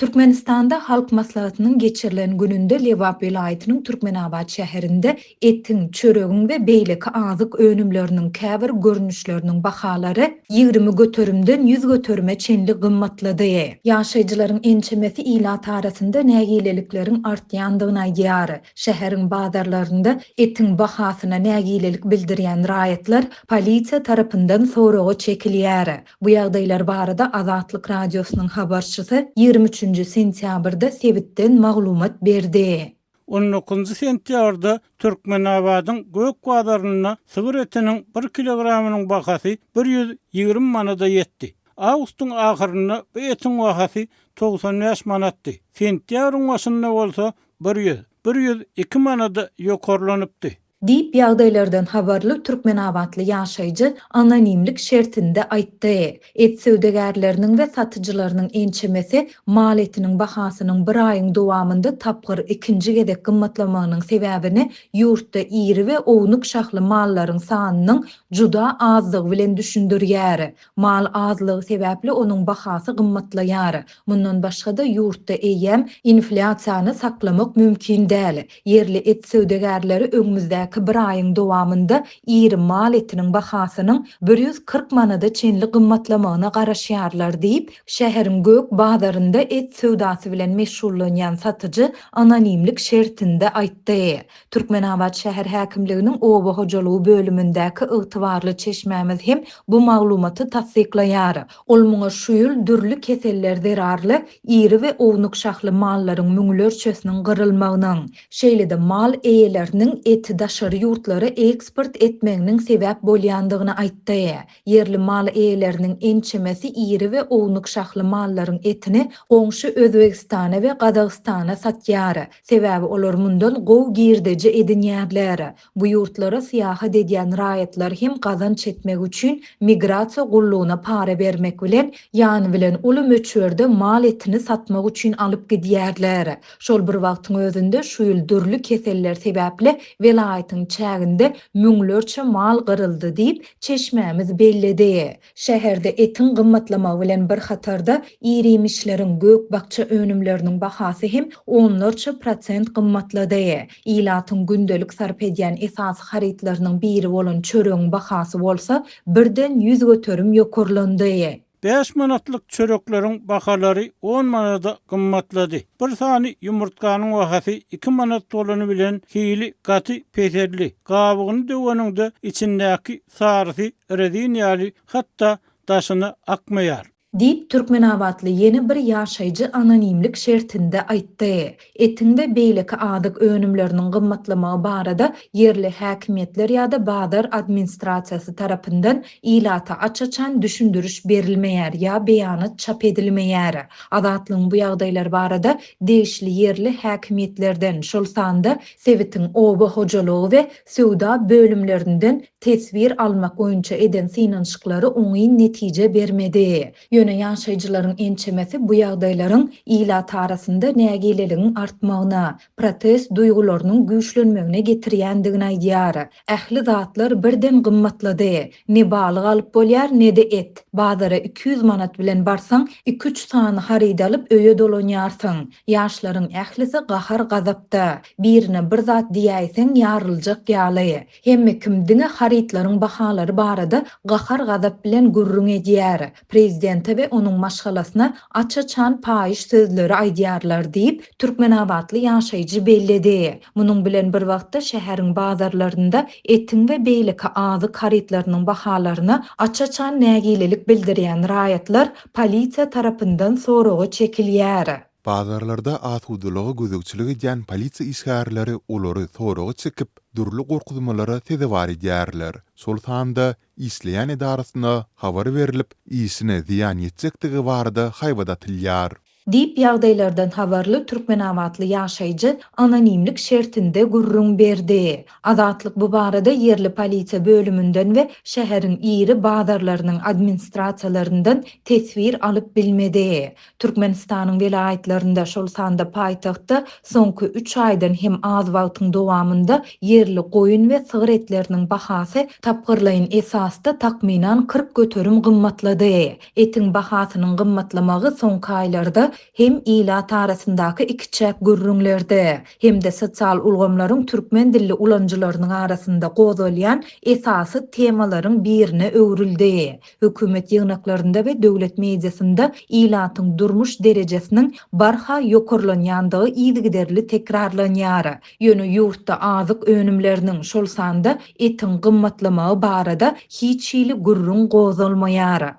Türkmenistanda halk maslahatynyň geçirilen gününde Lewap vilayatynyň Türkmenabad şäherinde etin, çöregiň we beýleki azyk önümleriniň käbir görnüşleriniň bahalary 20 götürümden 100 götürüme çenli gymmatlady. Ýaşaýjylaryň ençemesi ila tarasynda nägilelikleriň artýandygyna aýdýar. Şäheriň bazarlarynda etin bahasyna nägilelik bildirýän raýatlar polisiýa tarapyndan soragy çekilýär. Bu ýagdaýlar barada Azatlyk radiosynyň habarçysy 23 sentýabrda Sebitden maglumat berdi. 19 sentýabrda Türkmenabadyň Gök bazaryna sygyr etiniň 1 kilogramynyň bahasy 120 manada ýetdi. Awgustyň ahyryna bu etiň bahasy 95 manatdy. Sentýabryň başynda bolsa 102 manada ýokarlanypdy. Diýip ýagdaýlardan habarly Türkmenabadly ýaşaýjy anonimlik şertinde aýtdy. Et söwdegärleriniň we satyjylarynyň ençemesi mal etiniň bahasynyň bir aýyň dowamında tapgyr ikinji gedek gymmatlamagynyň sebäbini ýurtda iri we ownuk şahly mallaryň sanynyň juda azlygy bilen düşündirýär. Mal azlygy sebäpli onuň bahasy gymmatlaýar. Mundan başga-da ýurtda eýem inflasiýany saklamak mümkin däl. Yerli et söwdegärleri öňümizde bir aýyň dowamında iri mal etiniň bahasynyň 140 manada çenli gymmatlamagyna garaşýarlar diýip şäheriň Gök bazarynda et söwdasy bilen meşhurlanýan satyjy anonimlik şertinde aýtdy. Türkmenabad şäher häkimliginiň Oba hojalygy bölümündäki ygtybarly çeşmämiz hem bu maglumaty tasdiklaýar. Ol muňa şu ýyl dürli keseller zerarly iri we ownuk şahly mallaryň müňlerçesiniň gyrylmagynyň, şeýle-de mal eýeleriniň eti daşary ýurtlary eksport etmeginiň sebäp bolýandygyny aýtdy. Yerli mal eýeleriniň ençemesi iri we ownuk şahly mallaryň etini goňşy Özbegistana we Gazagystana satýar. Sebäbi olar mundan gow girdeji edinýärler. Bu ýurtlara syýahat edýän raýatlar hem gazanç etmek üçin migrasiýa gullugyna para bermek bilen ýany bilen uly möçberde mal etini satmak üçin alyp gidýärler. Şol bir wagtyň özünde şu ýyl dürli keseller sebäpli vilayatyň çäginde müňlerçe mal gyryldy diýip çeşmämiz belledi. Şäherde etin gymmatlamagy bilen bir hatarda irimişleriň Gök bakça önümleriniň bahasy hem onlarça prosent gymmatlady. Ilatyň gündelik sarp edýän esas haritlarynyň biri bolan çöregiň bahasy bolsa birden 100 götürüm ýokarlandy. 5 manatlyk çörekleriň bahalary 10 manada gymmatlady. Bir sany ýumurtkanyň bahasy 2 manat bolany bilen hili gaty peterli. Gabygyny döweniňde içindäki sarysy rediniýaly hatda daşyna akmaýar. Diýip Türkmenabadly yeni bir ýaşaýjy anonimlik şertinde aýtdy. Etin we beýleki adyk önümleriniň gymmatlamagy barada yerli häkimetler ýa-da bazar administrasiýasy tarapyndan ilata açaçan düşündürüş berilmeýär ýa beýanat çap edilmeýär. Azatlygyň bu ýagdaýlar barada degişli yerli häkimetlerden şol sanda Sebitiň Oba hojalygy we Söwda bölümlerinden tesbir almak oýunça eden synançyklary oňy netije bermedi. Ýöne ýaşaýjylaryň ençemesi bu ýagdaýlaryň ilat arasynda nägileligiň artmagyna, protest duýgularynyň güýçlenmegine getirýändigini aýdýar. Ähli zatlar birden gymmatlady. Ne balyk alyp bolýar, ne de et. Bazara 200 manat bilen barsaň 2-3 sany harida alyp öýe dolanýarsyň. Ýaşlaryň ählisi gahar gazapda. Birine bir zat diýäýseň ýarıljak ýaly. Hemme kimdiňe haritlaryň bahalary barada gahar gazap bilen gürrüň edýär. Prezident we onuň maşgalasyna açaçan paýyş sözleri aýdýarlar diýip Türkmenabadly ýaşaýjy belledi. Munyň bilen bir wagtda şäheriň bazarlarynda etin we beýleki azyk haritlarynyň bahalaryna açaçan nägilelik bildirýän raýatlar polisiýa tarapyndan soragy çekilýär. Bazarlarda atudulygy gözegçilik edýän polisiýa işgärleri olary soragy çekip durly gorkuzmalara sezebar edýärler. Şol sanda işleýän edarasyna habar berilip, işine ziýan ýetjekdigi barada haýbadatylýar. Diýip ýagdaýlardan habarly Türkmenabadly ýaşaýjy anonimlik şertinde gurrun berdi. Azatlyk bu barada yerli polisiýa bölümünden we şäheriň iri bazarlarynyň administrasiýalaryndan tesbir alyp bilmedi. Türkmenistanyň vilayatlarynda şol sanda paýtagtda soňky 3 aýdan hem az wagtyň dowamında yerli goýun we sygyr etleriniň bahasy tapgyrlaýyn esasda takminan 40 götürüm gymmatlady. Etin bahasynyň gymmatlamagy soňky aýlarda hem ilat arasındaky ikiçäk gürrüňlerde hem-de sosial ulgamlaryň türkmen dilli ulanjylarynyň arasynda gozalyan esasy temalaryň birine öwrildi. Hökümet ýygnaklarynda we döwlet mediasynda ilatyň durmuş derejesiniň barha ýokurlanýandygy ýygyderli tekrarlanýar. Ýöne ýurtda azyk önümleriniň şol sanda etin gymmatlamagy barada hiç hili gürrüň gozalmaýar.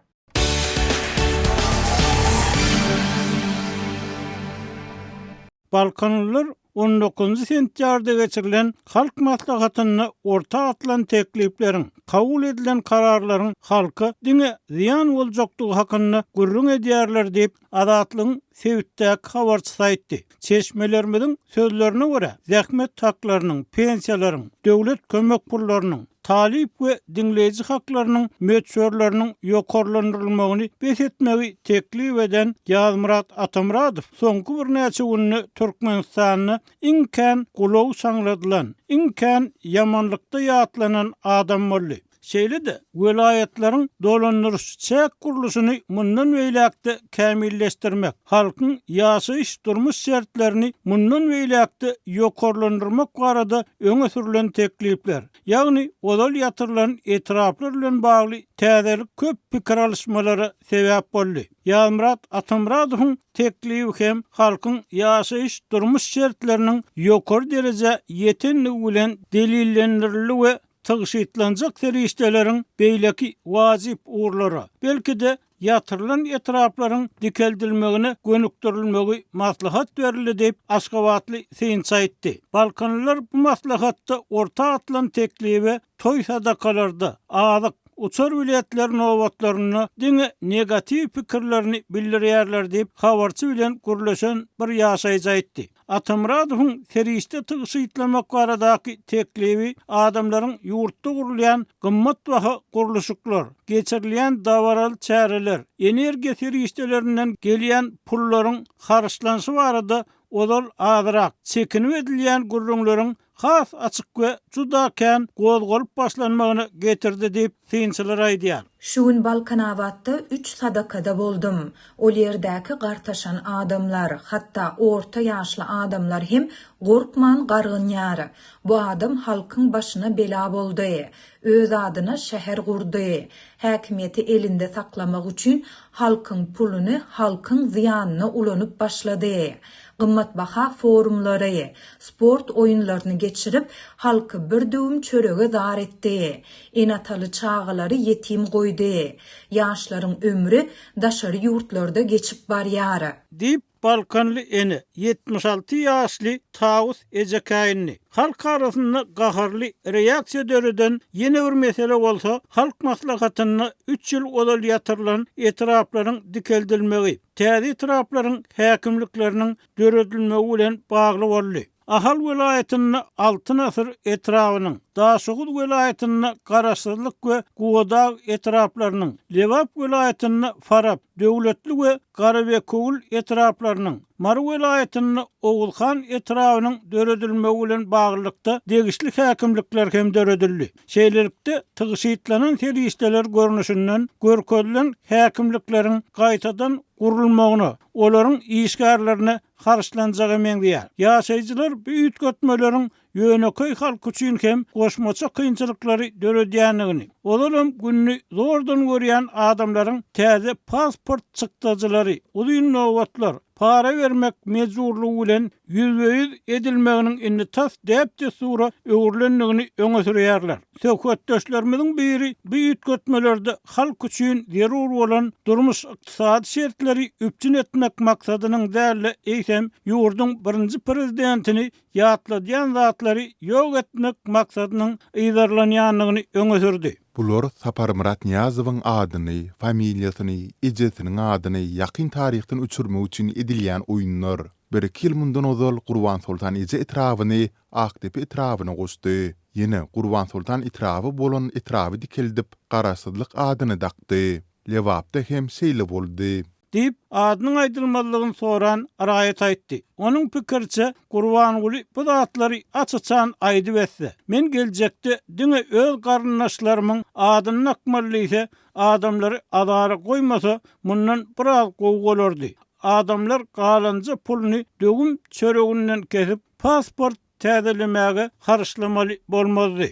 Balkanlılar 19 sentýarda geçirilen halk maslahatyny orta atlan tekliplerin, kabul edilen kararlaryň halka diňe ziýan boljakdygy hakynda gürrüň edýärler diýip Adatlygyň Sewitdäki habarçysy aýtdy. Çeşmelerimiziň sözlerine görä, zähmet haklarynyň, pensiýalaryň, döwlet kömek pullarynyň, talip we dinleyici haklarynyň möçörleriniň ýokarlandyrylmagyny besetmegi teklip eden Ýazmurat Atamradow soňky bir näçe günni Türkmenistanyny iňkän gulaw saňladylan, iňkän ýamanlykda ýatlanan adam boldy. Şeýle-de welaýatlaryň dolandyryş çäk guruluşyny mundan beýlekde kämilleşdirmek, halkyň ýaşaýyş durmuş şertlerini mundan beýlekde ýokarlandyrmak barada öňe sürülen teklipler, ýagny odal ýatyrylan etraplar bilen bagly täzelik köp pikir alışmalary sebäp boldy. Ýazmurat Atamradowyň teklibi hem halkyň ýaşaýyş durmuş şertleriniň ýokary derejä ýetenligi bilen delillendirildi we tygşytlanjak serişdeleriň beýleki wajyp uğurlara, belki de ýatyrylan etraplaryň dikeldilmegine gönükdirilmegi maslahat berildi diýip Aşgabatly Seýinç aýtdy. Balkanlylar bu maslahatda orta atlan teklibi toý sadakalarda azyk uçar vilayetlerin owatlaryny diňe negativ pikirlerini bildirýärler diýip habarçy bilen gürleşen bir ýaşaýjy aýtdy. Atamradowyň serişde tygşytlamak baradaky teklibi adamlaryň ýurtda gurulýan gymmat baha guruluşyklar, geçirilýän dawaral çäreler, energiýa serişdelerinden gelýän pullaryň harçlansy barada odal azyrak çekinip edilýän gurrunlaryň has açyk we juda kän gozgalyp başlanmagyny getirdi diýip synçylar aýdýar. Şu gün Balkanawatda 3 sadakada boldum. Ol ýerdäki gartaşan adamlar, hatda orta ýaşly adamlar hem gorkman gargynýar. Bu adam halkyň başyna bela boldy. Öz adyna şäher gurdy. Häkimiýeti elinde saklamak üçin halkyň puluny, halkyň ziýanyny ulanyp başlady. Gymmatbaha forumlary, sport oýunlaryny geçirip halky bir döwüm çörege zar etdi. Enataly çağalary yetim goýdy. Ýaşlaryň ömrü daşary ýurtlarda geçip barýar. Diýip Balkanly eni 76 ýaşly Tawus Ejekaýny halk arasynda gaharly reaksiýa döreden ýene bir mesele bolsa, halk maslahatyny 3 ýyl odal ýatyrylan etraplaryň dikeldilmegi, täze etraplaryň häkimlikleriniň döredilmegi bilen bagly boldy. Ahal welaýatyny 6 nasyr etrawynyň, Daşoğul welaýatyny Garaşdyrlyk we Guwadag etraplarynyň, Lewap welaýatyny Farab, döwletli we Garabekowul etraplarynyň, Mar welaýatyny Ogulhan etrawynyň döredilmegi bilen baglykda degişli häkimlikler hem döredildi. Şeýlelikde tygşytlanan serişdeler görnüşinden görkezlen häkimlikleriň gaýtadan gurulmagyny, olaryň işgärlerini harçlanjagy meňdiýär. Ýaşaýjylar bu üýtgetmeleriň ýöneköy halk üçin hem goşmaça kynçylyklary döredýänligini, olaryň günni zordan görýän adamlaryň täze pasport çykdyjylary, ulyň nowatlar, para vermek mejburlugy bilen ýüzbeýüz edilmeginiň indi tas däpde sura öwürlendigini öňe sürýärler. Söhbetdeşlerimiziň biri bu üýtgetmelerde halk üçin zerur bolan durmuş ykdysady şertleri üpçün etmek maksadynyň däli eýsem ýurdun birinji prezidentini ýatladýan zatlary ýok etmek maksadynyň ýydarlanýanlygyny öňe sürdi. Bular Saparmurat Niyazowyň adyny, familiýasyny, ejesiniň adyny ýakyn taryhdan uçurmak üçin edilýän oýunlar. Bir ýyl mundan ozal Gurban Sultan eje etrawyny, Aktepe etrawyny goşdy. Ýene Gurban Sultan etrawy bolan etrawy dikeldip Garaşdyrlyk adyny dakdy. Lewapda hem şeýle boldy. Diýip adynyň aýdylmalygyny soran araýat aýtdy. Onuň pikirçe Gurbanuly bu zatlary açyçan aýdyp etse, men geljekde diňe öz garyndaşlarymyň adyny akmallysa adamlary adara goýmasa mundan biraz gowy bolardy. adamlar galanca pulunu dögüm çöregünden kesip pasport täzelemäge harçlamaly bolmazdy.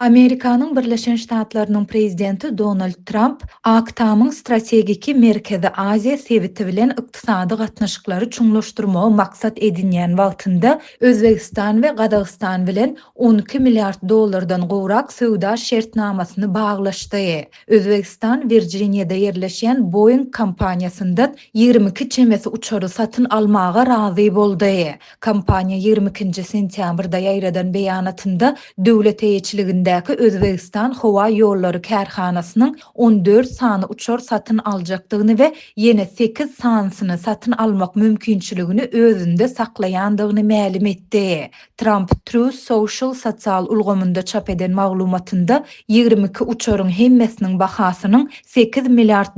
Amerikanyň Birleşen Ştatlarynyň prezidenti Donald Trump Aktamyň strategiki Merkezi Aziýa sebiti bilen ykdysady gatnaşyklary çuňlaşdyrmagy maksat edinýän wagtynda Özbegistan we Gazagystan bilen $12 milyard gowrak söwda şertnamasyny baglaşdy. Özbegistan Virginiýada yerleşen Boeing kompaniýasyndan 22 çemesi uçary satyn almaga razy boldy. Kompaniýa 22 sentýabrda ýaýradan beýanatynda döwlet eýetçiliginde Özbegistan Howa Ýollary Kärhanasynyň 14 sany uçar satyn aljakdygyny we ýene 8 sanysyny satyn almak mümkinçiligini özünde saklaýandygyny ma'lum etdi. Trump Truth Social sosial ulgamynda çap eden maglumatynda 22 uçaryň hemmesiniň bahasynyň $8 milyard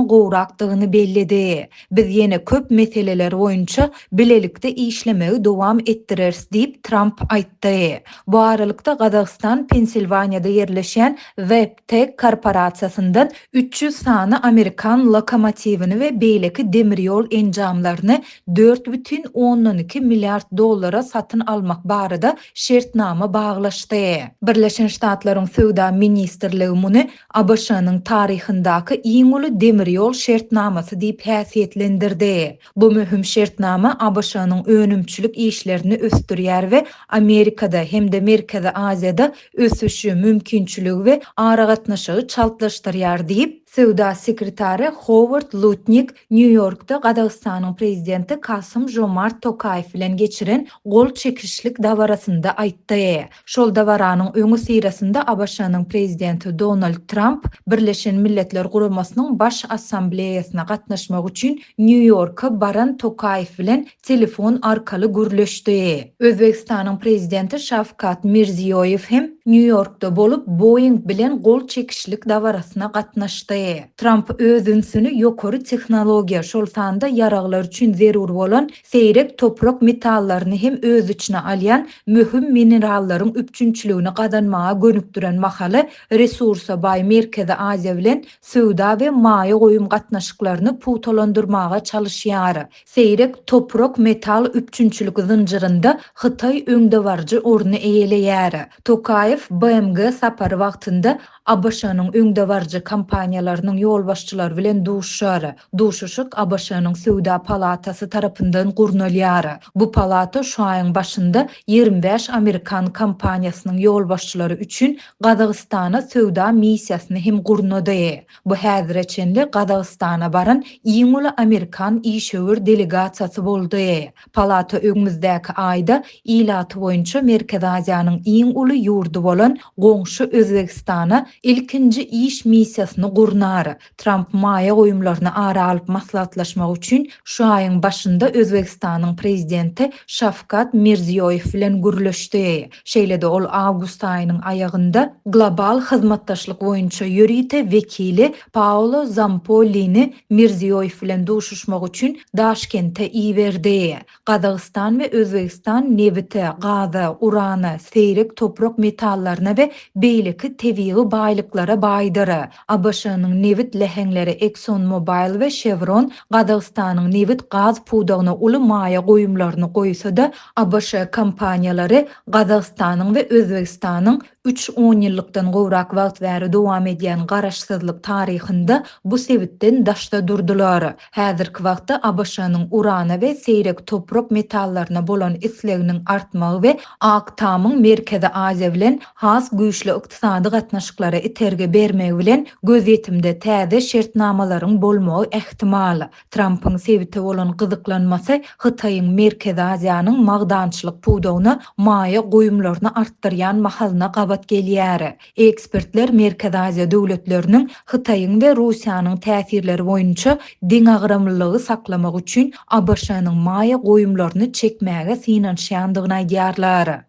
gowrakdygyny bellidi. Biz ýene köp meseleler boýunça bilelikde işlemegi dowam etdireriz diýip Trump aýtdy. Bu aralykda Gazagystan Pensilvaniýada yerleşen WebTech korporasiýasyndan 300 sany Amerikan lokomotivini we beýleki demir ýol enjamlaryny $4,12 milyard satyn almak barada şertnama baglaşdy. Birleşen Ştatlaryň Söwda Ministrligi muny ABŞ-nyň taryhyndaky iň uly demir ýol şertnamasy diýip häsiýetlendirdi. Bu möhüm şertnama ABŞ-nyň önümçilik işlerini östürýär we Amerikada hem-de Merkezi Aziýada ösüşü mümkinçiligi we ara gatnaşygy çaltlaşdyrýar diýip Söwda sekretary Howard Lutnick New Yorkda Gazagystanyň prezidenti Kasym-Jomart Tokayew bilen geçiren gol çekişlik dawarasynda aýtdy. Şol dawaranyň öňü sirasynda ABŞ-nyň prezidenti Donald Trump Birleşen Milletler Guramasynyň baş assambleýasyna gatnaşmak üçin New Yorka baran Tokayew bilen telefon arkaly gürleşdi. Özbegistanyň prezidenti Şavkat Mirziýoýew hem New Yorkda bolup Boeing bilen gol çekişlik dawarasyna gatnaşdy. Trump özünsünü ýokary tehnologiýa şol sanda yaraglar üçin zerur bolan seýrek toprak metallaryny hem öz içine alýan möhüm minerallaryň üçünçiligini gadanmaga gönükdiren mahaly resursa baý Merkezi Aziýa bilen söwda we maýa goýum gatnaşyklaryny putalandyrmaga çalışýar. Seýrek toprak metal üçünçilik zynjyrynda Hytaý öňdewarjy orny eýeleýär. Tokayew BMG sapary wagtynda ABŞ-nyň öňdewarjy kompaniýalarynyň ýol başçylary bilen duşşar. Duşuşyk ABŞ-nyň Söwda Palatasy tarapyndan gurnalýar. Bu palata şu aýyň başynda 25 Amerikan kompaniýasynyň ýol başçylary üçin Gazagystana söwda missiýasyny hem gurnady. Bu häzirçenli Gazagystana baran iň uly Amerikan işöwür delegasiýasy boldy. Palata öňümüzdäki aýda ilaty boýunça Merkezi Aziýanyň iň uly ýurdu bolan goňşy Özbegistana ilkinji iş missiýasyny gurnar. Trump maýa goýumlaryny ara alyp maslahatlaşmak üçin şu aýyň başynda Özbegistanyň prezidenti Şavkat Mirziýoýew bilen gürleşdi. Şeýlede ol awgust aýynyň aýagynda global hyzmatdaşlyk boýunça ýörite wekili Paolo Zampolini Mirziýoýew bilen duşuşmak üçin Daşkentde iýberdi. Gazagystan we Özbegistan nebite, gaza, urana, seýrek toprak metallaryna we beýleki tebii baýlyklara baýdyr. ABŞ-nyň nebit lehengleri ExxonMobil we Chevron Gazagystanyň nebit gaz pudagyna uly maýa goýumlaryny goýsa-da, ABŞ kompaniýalary Gazagystanyň we Özbegistanyň 3-10 ýyllykdan gowrak wagt bäri dowam edýän garaşsyzlyk taryhynda bu sebitden daşda durdular. Häzirki wagtda ABŞ-nyň urana we seýrek toprak metallaryna bolan isleginiň artmagy we Aktamyň Merkezi Aziýa bilen has güýçli ykdysady gatnaşyklary iterge bermegi bilen gözetimde täze şertnamalaryň bolmagy ehtimal. Trumpyň sebiti bolan gyzyklanmasy Hytaýyň Merkezi Aziýanyň magdançylyk pudagyna maýa goýumlaryny artdyrýan mahalyna gabat gelýär. Ekspertler Merkezi Aziýa döwletleriniň Hytaýyň we Russiýanyň täsirleri boýunça diň agramlylygy saklamak üçin ABŞ-nyň maýa goýumlaryny çekmäge synanýandygyny aýdýarlar.